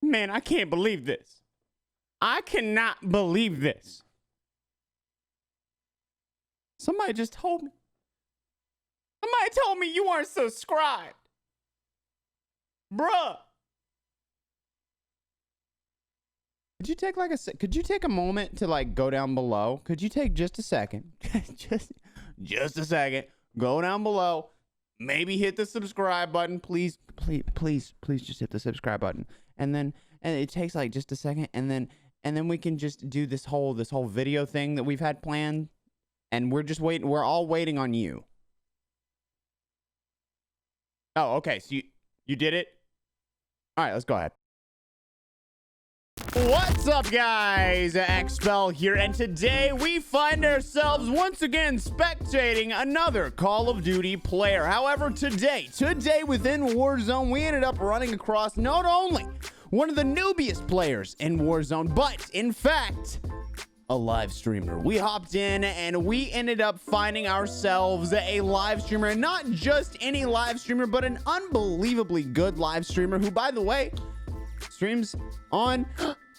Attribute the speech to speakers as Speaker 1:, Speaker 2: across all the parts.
Speaker 1: Man, I can't believe this. I cannot believe this. Somebody just told me. Somebody told me you weren't subscribed. Bruh. Could you take a moment to like go down below? Could you take just a second? just a second. Go down below. Maybe hit the subscribe button. Please just hit the subscribe button. And it takes like just a second, and then we can just do this whole video thing that we've had planned. And we're just waiting. We're all waiting on you. Oh, okay. So you did it? All right, let's go ahead. What's up, guys? Expel here, and today we find ourselves once again spectating another Call of Duty player. However, today within Warzone, we ended up running across not only one of the newbiest players in Warzone, but in fact, a live streamer. We hopped in and we ended up finding ourselves a live streamer, and not just any live streamer, but an unbelievably good live streamer who, by the way, streams on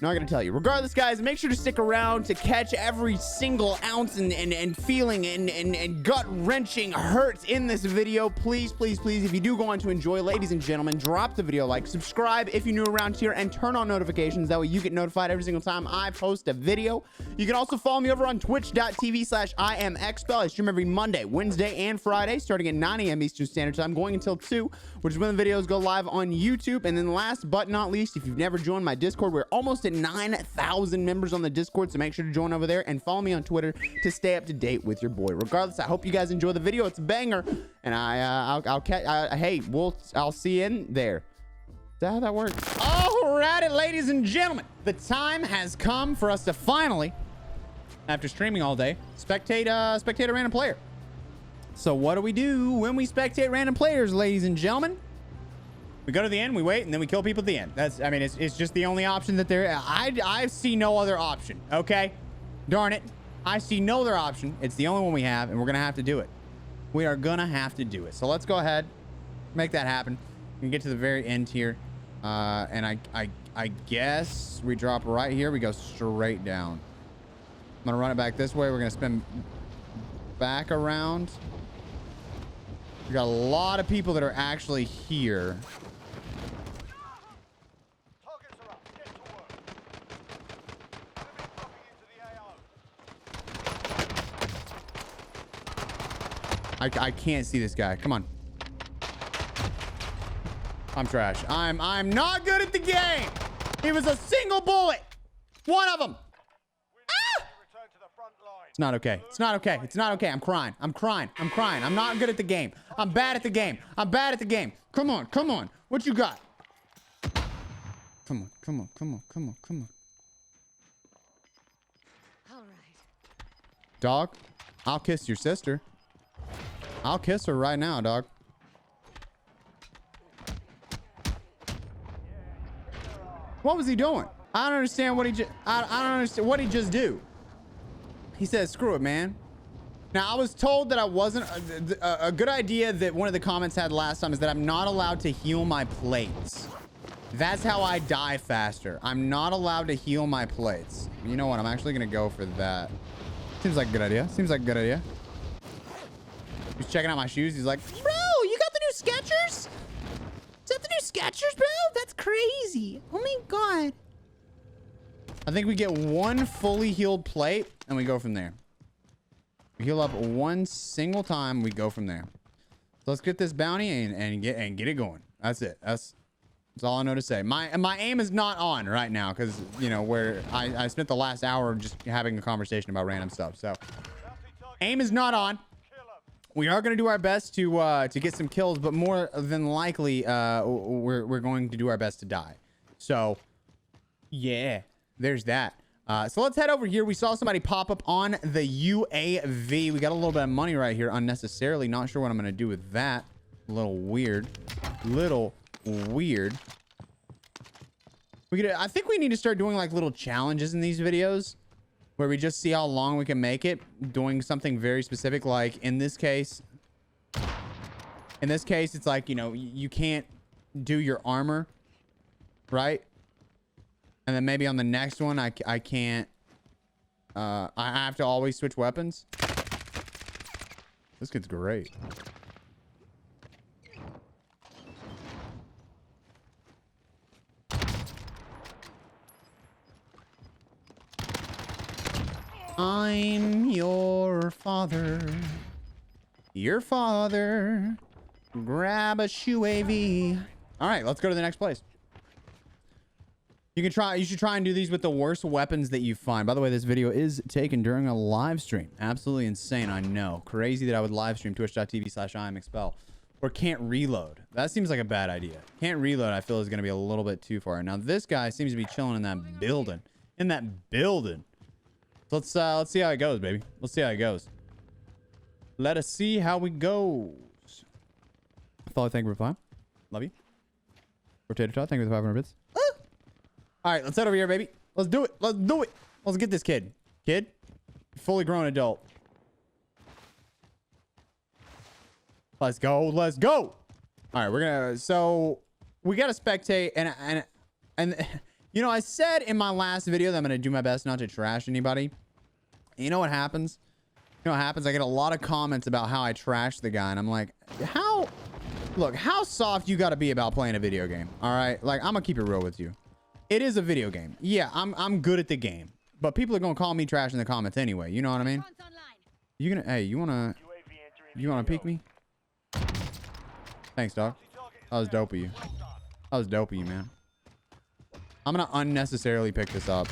Speaker 1: not gonna tell you. Regardless, guys, make sure to stick around to catch every single ounce and feeling and gut-wrenching hurt in this video. Please, if you do go on to enjoy, ladies and gentlemen, drop the video a like, subscribe if you're new around here, and turn on notifications. That way you get notified every single time I post a video. You can also follow me over on twitch.tv/iamexpel. I stream every Monday, Wednesday, and Friday, starting at 9 a.m. Eastern Standard Time, going until 2, which is when the videos go live on YouTube. And then last but not least, if you've never joined my Discord, we're almost at 9,000 members on the Discord, so make sure to join over there and follow me on Twitter to stay up to date with your boy. Regardless, I hope you guys enjoy the video. It's a banger, and I'll see you in there. Is that how that works? Alrighty, ladies and gentlemen, the time has come for us to finally, after streaming all day, spectate a random player. So what do we do when we spectate random players, ladies and gentlemen? We go to the end, we wait, and then we kill people at the end. It's just the only option that there. I see no other option, okay? Darn it. I see no other option. It's the only one we have, and we're gonna have to do it. We are gonna have to do it. So let's go ahead, make that happen. We can get to the very end here. And I guess we drop right here. We go straight down. I'm gonna run it back this way. We're gonna spin back around. We got a lot of people that are actually here. I can't see this guy. Come on. I'm trash. I'm not good at the game. He was a single bullet. One of them. Ah! It's not okay. It's not okay. It's not okay. I'm crying. I'm crying. I'm crying. I'm not good at the game. I'm bad at the game. I'm bad at the game. Come on. Come on. What you got? Come on. Come on. Come on. Come on. Come on. All right. Dog, I'll kiss your sister. I'll kiss her right now, dog. What was he doing? I don't understand what he just. I don't understand what he just do. He said, "Screw it, man." Now I was told that I wasn't a good idea. That one of the comments had last time is that I'm not allowed to heal my plates. That's how I die faster. I'm not allowed to heal my plates. You know what? I'm actually gonna go for that. Seems like a good idea. Seems like a good idea. He's checking out my shoes. He's like, "Bro, you got the new Skechers? Is that the new Skechers, bro? That's crazy. Oh my god." I think we get one fully healed plate and we go from there. We heal up one single time. We go from there. So let's get this bounty and get it going. That's it. That's all I know to say. My aim is not on right now because, you know, where I spent the last hour just having a conversation about random stuff. So aim is not on. We are going to do our best to get some kills, but more than likely, we're going to do our best to die. So, yeah, there's that. So let's head over here. We saw somebody pop up on the UAV. We got a little bit of money right here unnecessarily. Not sure what I'm going to do with that. A little weird. Little weird. I think we need to start doing like little challenges in these videos, where we just see how long we can make it doing something very specific. Like in this case, it's like, you know, you can't do your armor, right? And then maybe on the next one, I can't. I have to always switch weapons. This kid's great. I'm your father. Your father. Grab a shoe AV. All right, let's go to the next place. You should try and do these with the worst weapons that you find. By the way, this video is taken during a live stream. Absolutely insane, I know. Crazy that I would live stream twitch.tv/iamexpel. Or can't reload. That seems like a bad idea. Can't reload, I feel, is going to be a little bit too far. Now, this guy seems to be chilling in that building. So let's see how it goes, baby. Let's see how it goes. Let us see how it goes. Follow, thank you for 5. Love you. Potato Tot, thank you for the 500 bits. All right, let's head over here, baby. Let's do it. Let's do it. Let's get this kid. Fully grown adult. Let's go. Let's go. All right, so we got to spectate and you know, I said in my last video that I'm going to do my best not to trash anybody. You know what happens? You know what happens? I get a lot of comments about how I trash the guy, and I'm like, look, how soft you got to be about playing a video game. All right, like, I'm gonna keep it real with you. It is a video game. Yeah, I'm good at the game, but people are gonna call me trash in the comments anyway. You know what I mean? Hey, you wanna peek me? Thanks, dog. That was dope of you. That was dope of you, man. I'm gonna unnecessarily pick this up.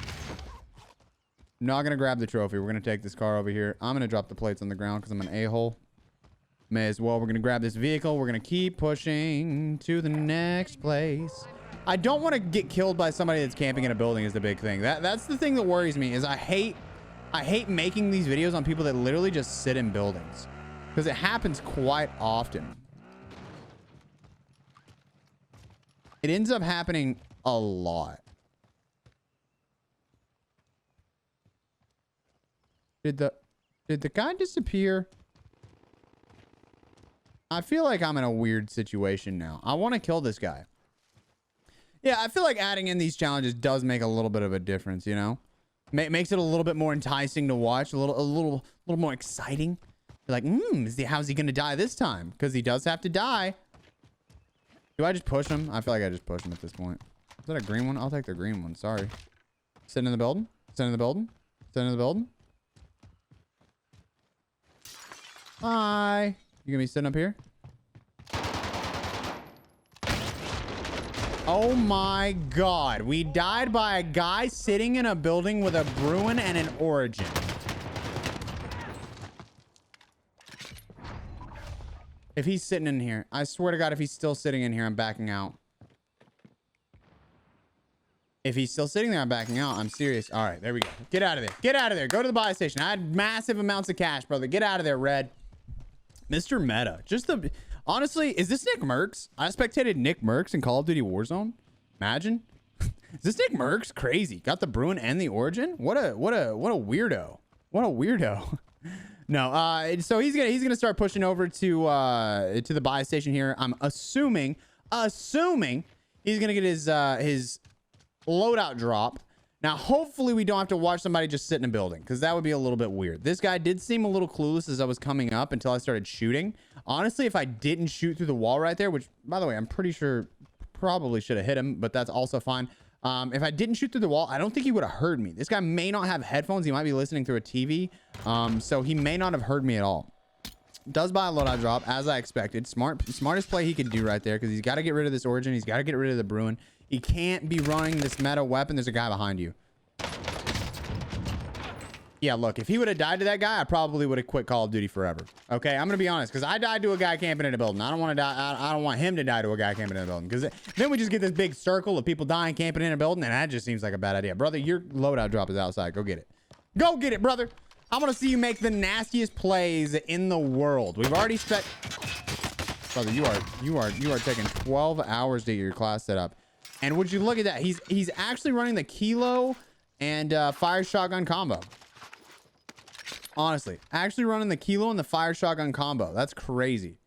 Speaker 1: Not gonna grab the trophy. We're gonna take this car over here. I'm gonna drop the plates on the ground because I'm an a-hole. May as well. We're gonna grab this vehicle. We're gonna keep pushing to the next place. I don't want to get killed by somebody that's camping in a building is the big thing. That's the thing that worries me is I hate making these videos on people that literally just sit in buildings because it happens quite often. It ends up happening a lot. Did the guy disappear? I feel like I'm in a weird situation now. I want to kill this guy. Yeah, I feel like adding in these challenges does make a little bit of a difference, you know? Makes it a little bit more enticing to watch, a little more exciting. You're like, how's he gonna die this time? Because he does have to die. Do I just push him? I feel like I just push him at this point. Is that a green one? I'll take the green one. Sorry. Sitting in the building. Sitting in the building. Sitting in the building. Hi. You gonna be sitting up here? Oh my god. We died by a guy sitting in a building with a Bruin and an Origin. If he's sitting in here, I swear to God, if he's still sitting in here, I'm backing out. If he's still sitting there, I'm backing out. I'm serious. All right, there we go. Get out of there. Get out of there. Go to the buy station. I had massive amounts of cash, brother. Get out of there, Red. Mr. Meta. Honestly, is this Nick Merckx? I spectated Nick Merckx in Call of Duty Warzone. Imagine. Is this Nick Merckx? Crazy. Got the Bruin and the Origin? What a weirdo. What a weirdo. No, so he's gonna start pushing over to the buy station here. I'm assuming he's gonna get his loadout drop. Now, hopefully we don't have to watch somebody just sit in a building because that would be a little bit weird. This guy did seem a little clueless as I was coming up until I started shooting. Honestly, if I didn't shoot through the wall right there, which, by the way, I'm pretty sure probably should have hit him, but that's also fine. If I didn't shoot through the wall, I don't think he would have heard me. This guy may not have headphones. He might be listening through a TV. So he may not have heard me at all. Does buy a loadout drop, as I expected. Smartest play he could do right there because he's got to get rid of this Origin. He's got to get rid of the Bruin. He can't be running this meta weapon. There's a guy behind you. Yeah, look, if he would have died to that guy, I probably would have quit Call of Duty forever. Okay, I'm gonna be honest, because I died to a guy camping in a building. I don't want to die. I don't want him to die to a guy camping in a building, because then we just get this big circle of people dying camping in a building, and that just seems like a bad idea. Brother, your loadout drop is outside. Go get it. Go get it, brother. I want to see you make the nastiest plays in the world. We've already spent. Brother, you are taking 12 hours to get your class set up. And would you look at that? He's actually running the Kilo and fire shotgun combo. Honestly, actually running the Kilo and the fire shotgun combo. That's crazy.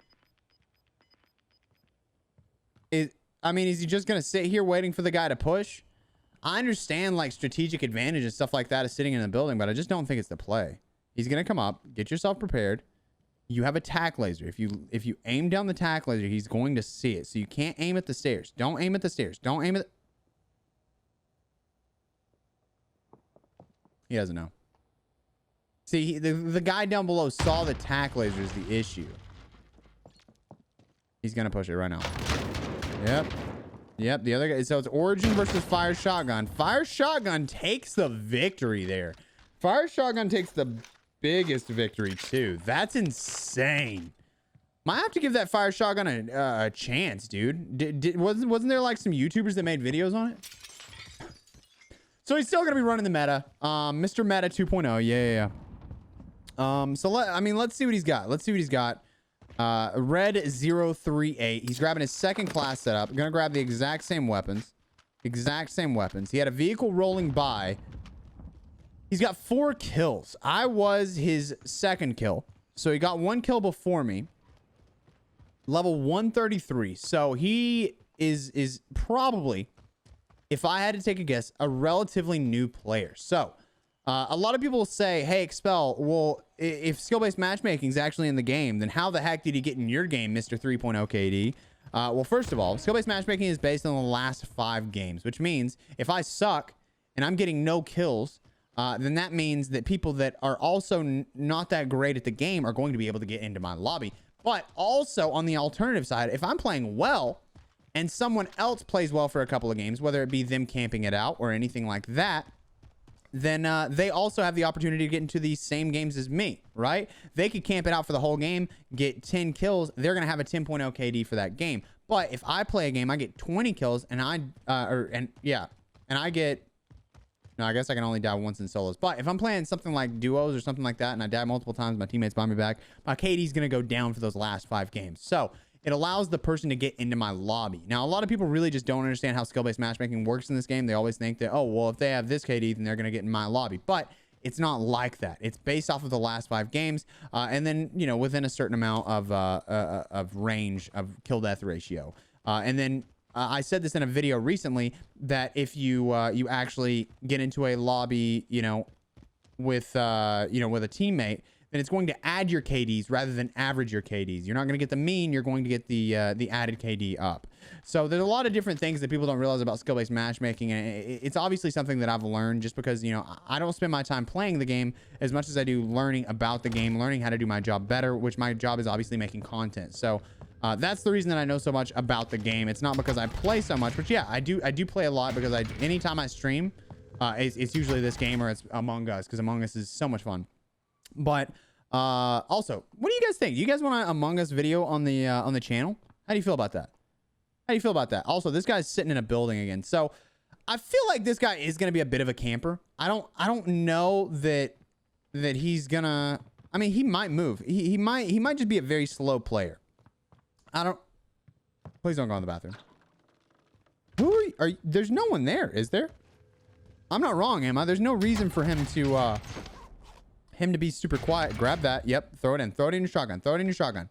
Speaker 1: I mean, is he just gonna sit here waiting for the guy to push? I understand like strategic advantage and stuff like that is sitting in the building, but I just don't think it's the play. He's gonna come up. Get yourself prepared. You have a tack laser. If you aim down the tack laser, he's going to see it. So you can't aim at the stairs. Don't aim at the stairs. Don't aim at. He doesn't know. See, the guy down below saw the tack laser is the issue. He's gonna push it right now. Yep. The other guy. So it's Origin versus Fire Shotgun. Fire Shotgun takes the victory there. Fire Shotgun takes the biggest victory too. That's insane. Might have to give that Fire Shotgun a chance, dude. Wasn't there like some YouTubers that made videos on it? So he's still gonna be running the meta. Mr. Meta 2.0. Yeah. So let's see what he's got. Red 038. He's grabbing his second class setup. Gonna grab the exact same weapons. He had a vehicle rolling by. He's got 4 kills. I was his second kill. So he got 1 kill before me. Level 133. So he is probably, if I had to take a guess, a relatively new player. So a lot of people will say, hey, Expel, well, if skill-based matchmaking is actually in the game, then how the heck did he get in your game, Mr. 3.0 KD? Well, first of all, skill-based matchmaking is based on the last 5 games, which means if I suck and I'm getting no kills, then that means that people that are also not that great at the game are going to be able to get into my lobby. But also on the alternative side, if I'm playing well and someone else plays well for a couple of games, whether it be them camping it out or anything like that, then they also have the opportunity to get into these same games as me, right? They could camp it out for the whole game, get 10 kills. They're going to have a 10.0 KD for that game. But if I play a game, I get 20 kills and I get, no, I guess I can only die once in solos. But if I'm playing something like duos or something like that and I die multiple times, my teammates buy me back, my KD's going to go down for those last 5 games. So it allows the person to get into my lobby. Now, a lot of people really just don't understand how skill-based matchmaking works in this game. They always think that, oh, well, if they have this KD, then they're going to get in my lobby. But it's not like that. It's based off of the last 5 games. And then, you know, within a certain amount of range of kill-death ratio. And then I said this in a video recently that if you you actually get into a lobby, you know, with a teammate, then it's going to add your KDs rather than average your KDs. You're not going to get the mean. You're going to get the added KD up. So there's a lot of different things that people don't realize about skill-based matchmaking, and it's obviously something that I've learned just because, you know, I don't spend my time playing the game as much as I do learning about the game, learning how to do my job better, which my job is obviously making content. So that's the reason that I know so much about the game. It's not because I play so much, but yeah, I do play a lot because anytime I stream, it's usually this game or it's Among Us, because Among Us is so much fun. But also, what do you guys think? Do you guys want an Among Us video on the channel? How do you feel about that? Also, this guy's sitting in a building again. So I feel like this guy is gonna be a bit of a camper. I don't know that he's gonna. I mean, he might move. He might just be a very slow player. Please don't go in the bathroom. Who are you? There's no one there, is there? I'm not wrong, am I? There's no reason for him to be super quiet. Grab that. Yep. Throw it in your shotgun.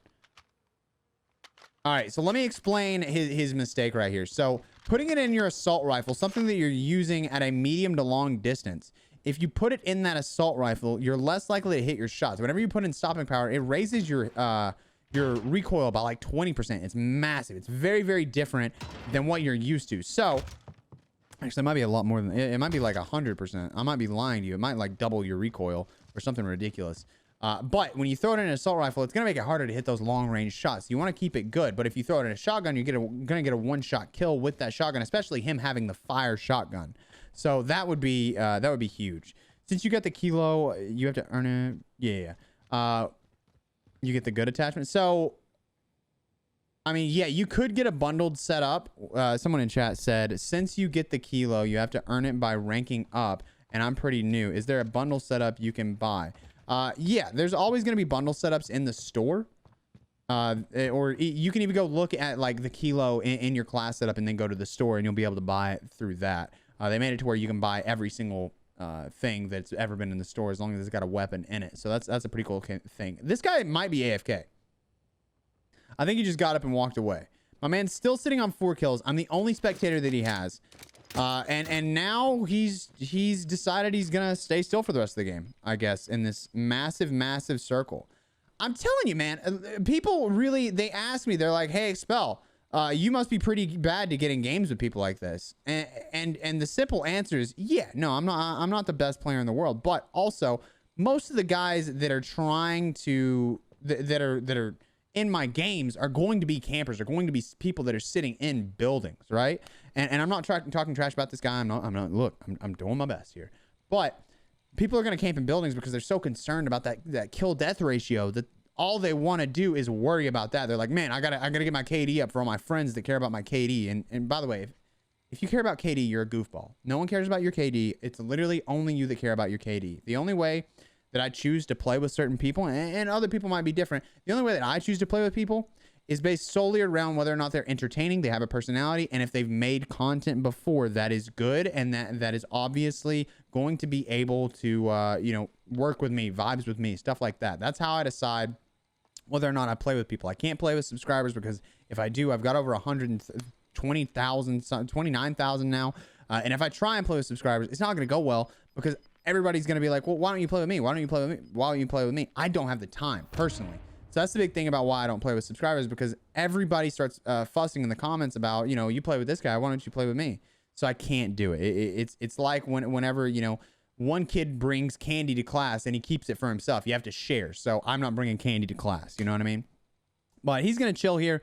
Speaker 1: All right. So let me explain his mistake right here. So putting it in your assault rifle, something that you're using at a medium to long distance. If you put it in that assault rifle, you're less likely to hit your shots. Whenever you put in stopping power, it raises your recoil by like 20%. It's massive. It's very, very different than what you're used to. So actually, it might be a lot more than it might be like 100%. I might be lying to you. It might like double your recoil or something ridiculous. But when you throw it in an assault rifle, it's going to make it harder to hit those long range shots. You want to keep it good. But if you throw it in a shotgun, you're going to get a one-shot kill with that shotgun, especially him having the fire shotgun. So that would be huge. Since you got the kilo, you have to earn it. Yeah. You get the good attachment. So, I mean, yeah, you could get a bundled setup. Someone in chat said, since you get the kilo, you have to earn it by ranking up. And I'm pretty new. Is there a bundle setup you can buy? Yeah, there's always going to be bundle setups in the store. Or you can even go look at like the kilo in your class setup and then go to the store and you'll be able to buy it through that. They made it to where you can buy every single thing that's ever been in the store as long as it's got a weapon in it. So that's a pretty cool thing. This guy might be AFK. I think he just got up and walked away. My man's still sitting on 4 kills. I'm the only spectator that he has. And now he's decided he's gonna stay still for the rest of the game, I guess, in this massive circle. I'm telling you, man, people really, they ask me, they're like, hey, Expel, you must be pretty bad to get in games with people like this. And the simple answer is, yeah, no, I'm not the best player in the world, but also most of the guys that are trying to, that are in my games are going to be campers, are going to be people that are sitting in buildings, right? And I'm not talking trash about this guy. I'm not, look, I'm doing my best here, but people are going to camp in buildings because they're so concerned about that kill death ratio that all they want to do is worry about that. They're like, man, I gotta get my KD up for all my friends that care about my KD. And by the way, if you care about KD, you're a goofball. No one cares about your KD. It's literally only you that care about your KD. The only way that I choose to play with certain people, and other people might be different, the only way that I choose to play with people is based solely around whether or not they're entertaining, they have a personality, and if they've made content before that is good and that is obviously going to be able to you know, work with me, vibes with me, stuff like that. That's how I decide whether or not I play with people. I can't play with subscribers because if I do, I've got over 120,000, 29,000 now. And if I try and play with subscribers, it's not going to go well because everybody's going to be like, well, why don't you play with me? Why don't you play with me? Why don't you play with me? I don't have the time personally. So that's the big thing about why I don't play with subscribers, because everybody starts fussing in the comments about, you know, you play with this guy, why don't you play with me? So I can't do it. It's like whenever, you know, one kid brings candy to class and he keeps it for himself. You have to share. So I'm not bringing candy to class. You know what I mean? But he's going to chill here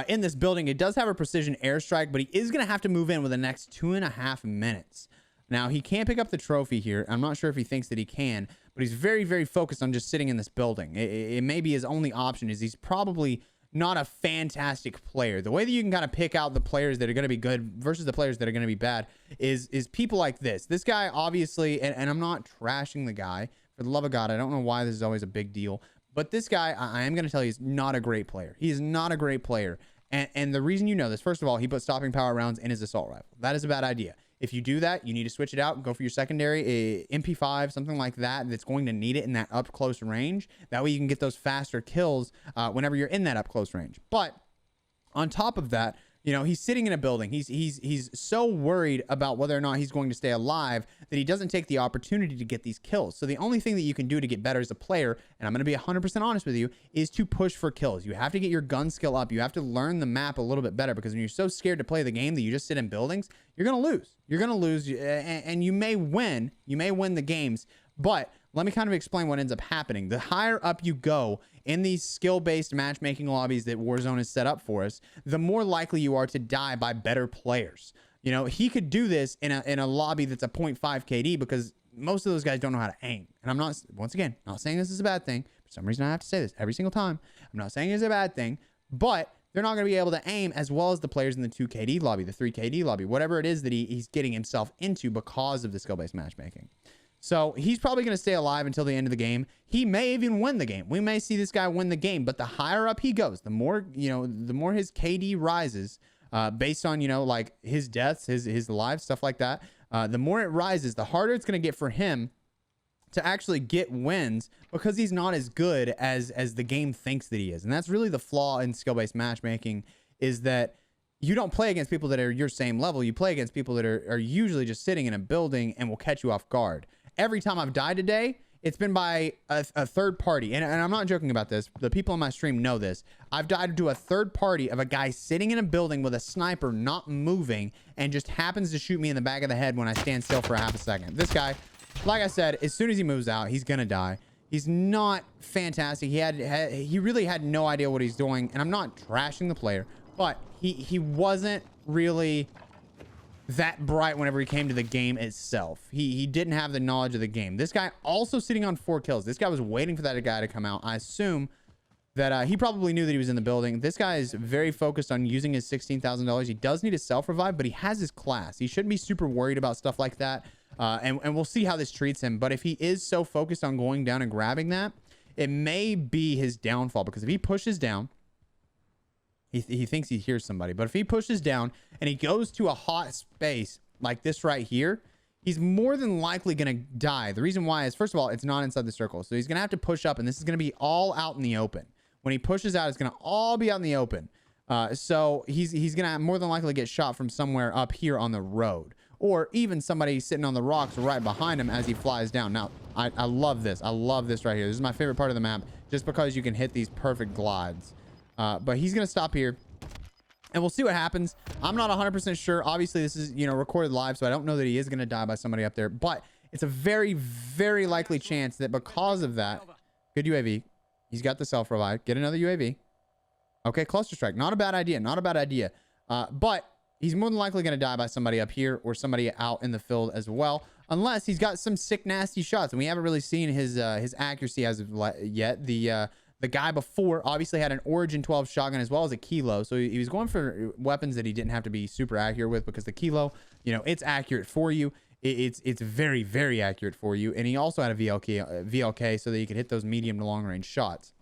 Speaker 1: in this building. It does have a precision airstrike, but he is going to have to move in with the next 2.5 minutes. Now, he can't pick up the trophy here. I'm not sure if he thinks that he can, but he's very focused on just sitting in this building. It may be his only option, is he's probably not a fantastic player. The way that you can kind of pick out the players that are going to be good versus the players that are going to be bad is people like this. This guy, obviously, and I'm not trashing the guy. For the love of God, I don't know why this is always a big deal. But this guy, I am going to tell you, is not a great player. He is not a great player. And the reason you know this, first of all, he put stopping power rounds in his assault rifle. That is a bad idea. If you do that, you need to switch it out and go for your secondary, MP5, something like that, that's going to need it in that up close range. That way you can get those faster kills whenever you're in that up close range. But on top of that, you know, he's sitting in a building. He's so worried about whether or not he's going to stay alive that he doesn't take the opportunity to get these kills. So the only thing that you can do to get better as a player, and I'm going to be 100% honest with you, is to push for kills. You have to get your gun skill up. You have to learn the map a little bit better, because when you're so scared to play the game that you just sit in buildings, you're going to lose. You're going to lose, and you may win. You may win the games, but let me kind of explain what ends up happening. The higher up you go in these skill-based matchmaking lobbies that Warzone has set up for us, the more likely you are to die by better players. You know, he could do this in a lobby that's a 0.5 KD because most of those guys don't know how to aim. And I'm not, once again, not saying this is a bad thing. For some reason, I have to say this every single time. I'm not saying it's a bad thing, but they're not going to be able to aim as well as the players in the 2 KD lobby, the 3 KD lobby, whatever it is that he's getting himself into because of the skill-based matchmaking. So he's probably going to stay alive until the end of the game. He may even win the game. We may see this guy win the game, but the higher up he goes, the more, you know, the more his KD rises, based on, you know, like his deaths, his lives, stuff like that. The more it rises, the harder it's going to get for him to actually get wins, because he's not as good as the game thinks that he is. And that's really the flaw in skill-based matchmaking, is that you don't play against people that are your same level. You play against people that are usually just sitting in a building and will catch you off guard. Every time I've died today, it's been by a third party. And I'm not joking about this. The people on my stream know this. I've died to a third party of a guy sitting in a building with a sniper not moving and just happens to shoot me in the back of the head when I stand still for half a second. This guy, like I said, as soon as he moves out, he's going to die. He's not fantastic. He really had no idea what he's doing. And I'm not trashing the player, but he wasn't really that bright whenever he came to the game itself. He didn't have the knowledge of the game. This guy also sitting on 4 kills. This guy was waiting for that guy to come out. I assume that he probably knew that he was in the building. This guy is very focused on using his $16,000. He does need a self-revive, but he has his class. He shouldn't be super worried about stuff like that. And we'll see how this treats him. But if he is so focused on going down and grabbing that, it may be his downfall, because if he pushes down, he thinks he hears somebody, but if he pushes down and he goes to a hot space like this right here, he's more than likely going to die. The reason why is, first of all, it's not inside the circle. So he's going to have to push up, and this is going to be all out in the open. When he pushes out, it's going to all be out in the open. So he's going to more than likely get shot from somewhere up here on the road, or even somebody sitting on the rocks right behind him as he flies down. Now, I love this. I love this right here. This is my favorite part of the map, just because you can hit these perfect glides. But he's going to stop here, and we'll see what happens. I'm not 100% sure. Obviously, this is, you know, recorded live, so I don't know that he is going to die by somebody up there. But it's a very, very likely chance that because of that... Good UAV. He's got the self-revive. Get another UAV. Okay, cluster strike. Not a bad idea. Not a bad idea. But he's more than likely going to die by somebody up here or somebody out in the field as well, unless he's got some sick, nasty shots. And we haven't really seen his accuracy as of yet. The guy before obviously had an Origin 12 shotgun as well as a Kilo. So he was going for weapons that he didn't have to be super accurate with, because the Kilo, you know, it's accurate for you. It's very, very accurate for you. And he also had a VLK so that you could hit those medium to long range shots.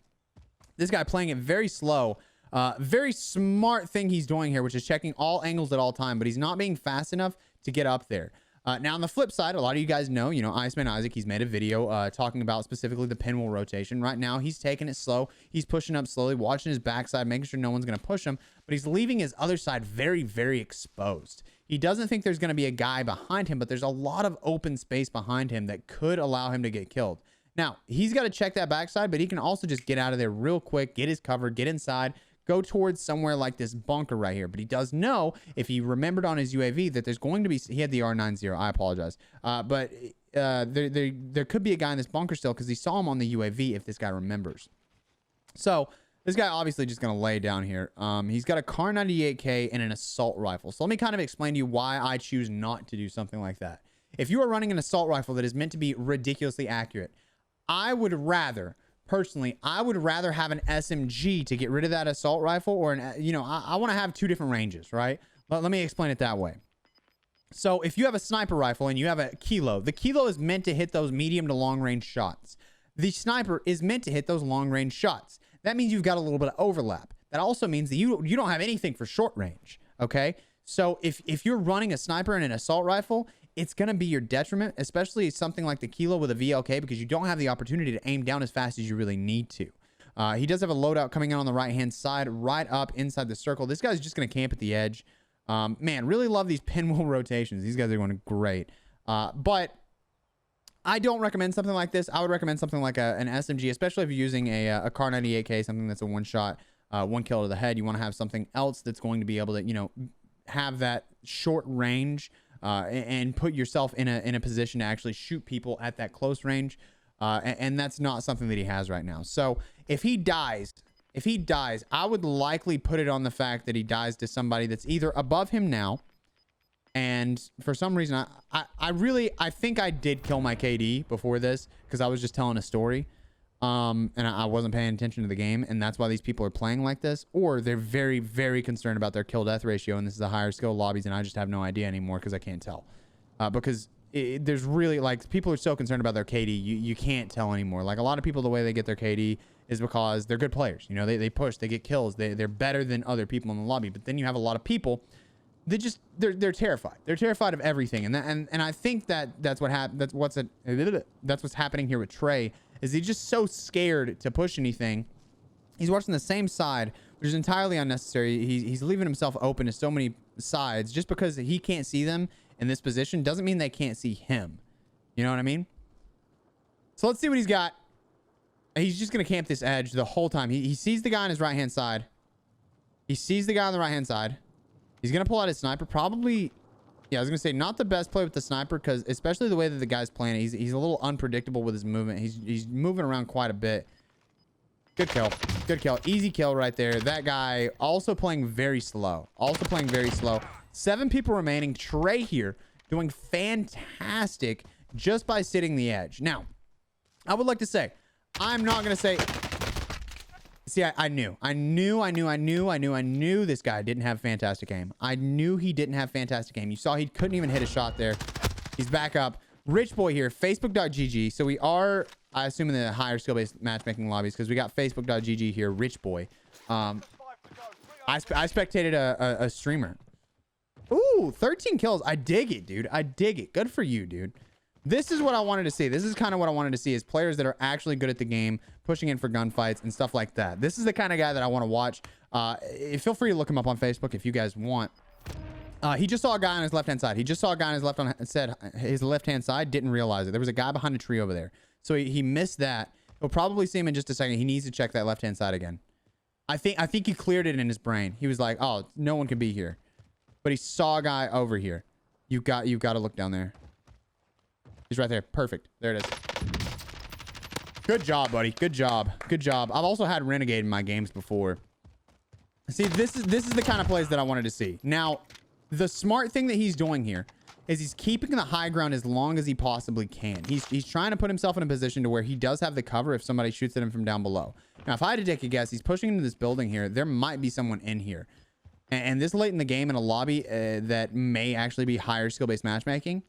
Speaker 1: This guy playing it very slow. Very smart thing he's doing here, which is checking all angles at all time, but he's not being fast enough to get up there. Now, on the flip side, a lot of you guys know, you know, Iceman Isaac, he's made a video talking about specifically the pinwheel rotation. Right now, he's taking it slow. He's pushing up slowly, watching his backside, making sure no one's going to push him, but he's leaving his other side very, very exposed. He doesn't think there's going to be a guy behind him, but there's a lot of open space behind him that could allow him to get killed. Now, he's got to check that backside, but he can also just get out of there real quick, get his cover, get inside, go towards somewhere like this bunker right here. But he does know, if he remembered on his UAV, that there's going to be... He had the R90. I apologize. But there could be a guy in this bunker still, because he saw him on the UAV, if this guy remembers. So this guy obviously just going to lay down here. He's got a Kar 98K and an assault rifle. So let me kind of explain to you why I choose not to do something like that. If you are running an assault rifle that is meant to be ridiculously accurate, I would rather... Personally, I would rather have an SMG to get rid of that assault rifle, or an, you know, I want to have two different ranges, right? Let me explain it that way. So if you have a sniper rifle and you have a Kilo, the Kilo is meant to hit those medium to long range shots. The sniper is meant to hit those long range shots. That means you've got a little bit of overlap. That also means that you don't have anything for short range. Okay. So if you're running a sniper and an assault rifle, it's going to be your detriment, especially something like the Kilo with a VLK, because you don't have the opportunity to aim down as fast as you really need to. He does have a loadout coming in on the right-hand side, right up inside the circle. This guy's just going to camp at the edge. Man, really love these pinwheel rotations. These guys are going great. But I don't recommend something like this. I would recommend something like an SMG, especially if you're using a Kar 98K, something that's a one-shot, one kill to the head. You want to have something else that's going to be able to, you know, have that short range, and put yourself in a position to actually shoot people at that close range. And that's not something that he has right now. So if he dies, I would likely put it on the fact that he dies to somebody that's either above him now. And for some reason, I think I did kill my KD before this, because I was just telling a story. And I wasn't paying attention to the game, and that's why these people are playing like this. Or they're very, very concerned about their kill-death ratio, and this is a higher skill lobbies, and I just have no idea anymore because I can't tell. Because there's really, like, people are so concerned about their KD, you can't tell anymore. Like, a lot of people, the way they get their KD is because they're good players. You know, they push, they get kills, they're better than other people in the lobby. But then you have a lot of people that just they're terrified. They're terrified of everything, and I think that's what's happening here with Trey. Is he just so scared to push anything? He's watching the same side, which is entirely unnecessary. He's leaving himself open to so many sides. Just because he can't see them in this position doesn't mean they can't see him. You know what I mean? So let's see what he's got. He's just going to camp this edge the whole time. He sees the guy on his right-hand side. He sees the guy on the right-hand side. He's going to pull out his sniper. Probably... Yeah, I was going to say, not the best play with the sniper, because especially the way that the guy's playing, he's a little unpredictable with his movement. He's moving around quite a bit. Good kill. Good kill. Easy kill right there. That guy also playing very slow. 7 people remaining. Trey here doing fantastic just by sitting the edge. Now, I would like to say, I'm not going to say... See, I knew this guy didn't have fantastic aim. I knew he didn't have fantastic aim. You saw he couldn't even hit a shot there. He's back up. Rich Boy here, facebook.gg. So we are, I assume, in the higher skill-based matchmaking lobbies, because we got facebook.gg here, Rich Boy. I spectated a streamer. Ooh, 13 kills. I dig it, dude. I dig it. Good for you, dude. This is what I wanted to see. This is kind of what I wanted to see, is players that are actually good at the game, pushing in for gunfights and stuff like that. This is the kind of guy that I want to watch. Feel free to look him up on Facebook if you guys want. He just saw a guy on his left-hand side. He just saw a guy on his left-hand side, didn't realize it. There was a guy behind a tree over there. So he missed that. He'll probably see him in just a second. He needs to check that left-hand side again. I think he cleared it in his brain. He was like, oh, no one can be here. But he saw a guy over here. You've got to look down there. He's right there. Perfect. There it is. Good job, buddy. Good job. Good job. I've also had Renegade in my games before. See, this is the kind of plays that I wanted to see. Now, the smart thing that he's doing here is he's keeping the high ground as long as he possibly can. He's trying to put himself in a position to where he does have the cover if somebody shoots at him from down below. Now, if I had to take a guess, he's pushing into this building here. There might be someone in here. And this late in the game in a lobby that may actually be higher skill-based matchmaking,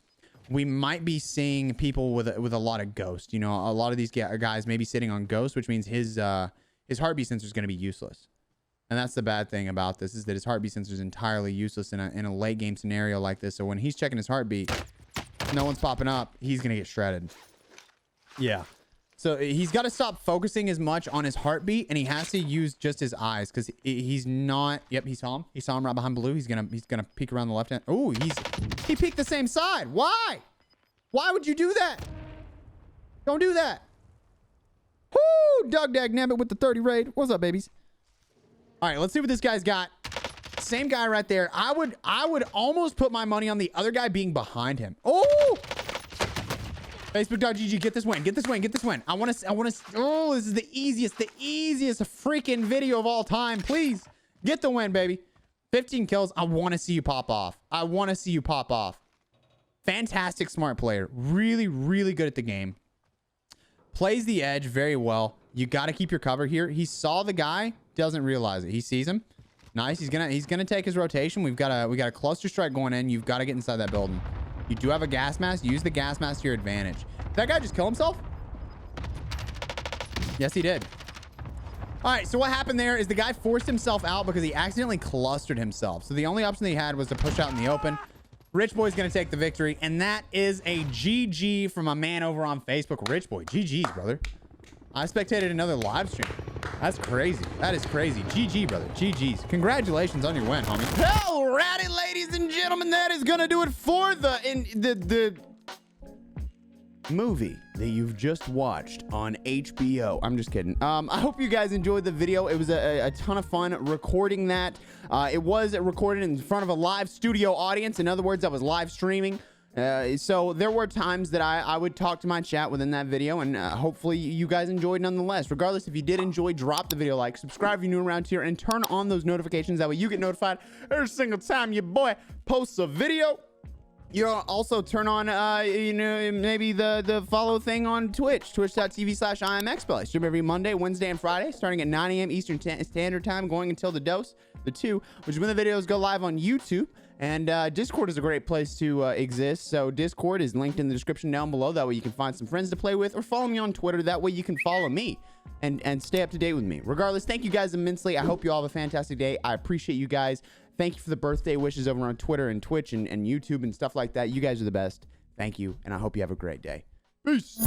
Speaker 1: we might be seeing people with a lot of ghost. You know, a lot of these guys may be sitting on ghost, which means his heartbeat sensor is going to be useless. And that's the bad thing about this, is that his heartbeat sensor is entirely useless in a late game scenario like this. So when he's checking his heartbeat, no one's popping up, he's going to get shredded. Yeah. So he's got to stop focusing as much on his heartbeat, and he has to use just his eyes, because he's not. Yep, he saw him. He saw him right behind blue. He's gonna peek around the left hand. Oh, he peeked the same side. Why? Why would you do that? Don't do that. Whoo! Doug Dagnabbit with the 30 raid. What's up, babies? All right, let's see what this guy's got. Same guy right there. I would almost put my money on the other guy being behind him. Oh! Facebook.gg, get this win. Get this win. Get this win. I want to. Oh, this is the easiest freaking video of all time. Please get the win, baby. 15 kills. I want to see you pop off. I want to see you pop off. Fantastic, smart player. Really, really good at the game. Plays the edge very well. You got to keep your cover here. He saw the guy. Doesn't realize it. He sees him. Nice. He's gonna take his rotation. We got a cluster strike going in. You've got to get inside that building. You do have a gas mask. Use the gas mask to your advantage. Did that guy just kill himself? Yes, he did. All right, so what happened there is the guy forced himself out because he accidentally clustered himself. So the only option that he had was to push out in the open. Rich Boy's going to take the victory, and that is a GG from a man over on Facebook. Rich Boy, GG's, brother. I spectated another live stream. That's crazy. That is crazy. GG, brother. GG's. Congratulations on your win, homie. Alrighty, ladies and gentlemen, that is gonna do it for the movie that you've just watched on HBO. I'm just kidding. I hope you guys enjoyed the video. It was a ton of fun recording that. It was recorded in front of a live studio audience. In other words, I was live streaming. So there were times that I would talk to my chat within that video, and hopefully you guys enjoyed nonetheless. Regardless, if you did enjoy, drop the video like, subscribe if you're new around here, and turn on those notifications. That way you get notified every single time your boy posts a video. You'll also turn on, maybe the follow thing on Twitch, twitch.tv/iamexpel. I stream every Monday, Wednesday, and Friday, starting at 9 a.m. Eastern Standard Time, going until the 2, which is when the videos go live on YouTube. And Discord is a great place to exist. So Discord is linked in the description down below. That way you can find some friends to play with, or follow me on Twitter. That way you can follow me and stay up to date with me. Regardless, thank you guys immensely. I hope you all have a fantastic day. I appreciate you guys. Thank you for the birthday wishes over on Twitter and Twitch and YouTube and stuff like that. You guys are the best. Thank you, and I hope you have a great day. Peace.